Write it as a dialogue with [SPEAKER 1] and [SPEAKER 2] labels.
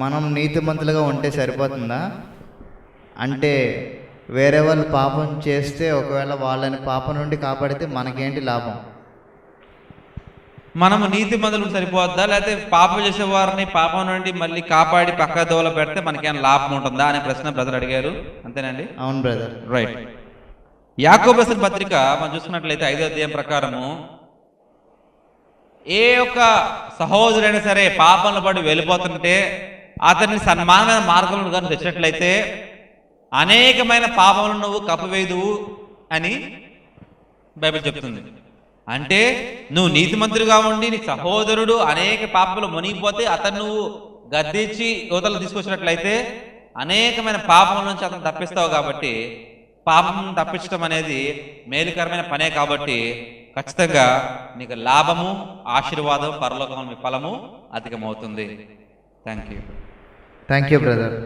[SPEAKER 1] మనం నీతిమంతులుగా ఉంటే సరిపోతుందా? అంటే వేరే వాళ్ళు పాపం చేస్తే ఒకవేళ వాళ్ళని పాపం నుండి కాపాడితే మనకేంటి లాభం?
[SPEAKER 2] మనము నీతిమంతులు సరిపోద్దా, లేకపోతే పాపం చేసే వారిని పాపం నుండి మళ్ళీ కాపాడి పక్క దోవలో పెడితే మనకేమైనా లాభం ఉంటుందా అనే ప్రశ్న బ్రదర్ అడిగారు. అంతేనండి?
[SPEAKER 1] అవును బ్రదర్.
[SPEAKER 2] రైట్. యాకోబు రాసిన పత్రిక మనం చూసుకున్నట్లయితే 5వ అధ్యాయం ప్రకారము ఏ ఒక్క సహోదరుడైనా సరే పాపంలో పడి వెళ్ళిపోతుంటే అతన్ని సన్మానమైన మార్గంలో కానీ తెచ్చినట్లయితే అనేకమైన పాపములను నువ్వు కప్పివేయుదువు అని బైబిల్ చెప్తుంది. అంటే నువ్వు నీతిమంతుడిగా ఉండి నీ సహోదరుడు అనేక పాపములు మునిగిపోతే అతను నువ్వు గద్దించి యువతలు తీసుకొచ్చినట్లయితే అనేకమైన పాపముల నుంచి అతను తప్పిస్తావు. కాబట్టి పాపం తప్పించడం అనేది మేలుకరమైన పనే. కాబట్టి ఖచ్చితంగా నీకు లాభము, ఆశీర్వాదం, పరలోకం మీ ఫలము అధికమవుతుంది. Thank you
[SPEAKER 1] brother.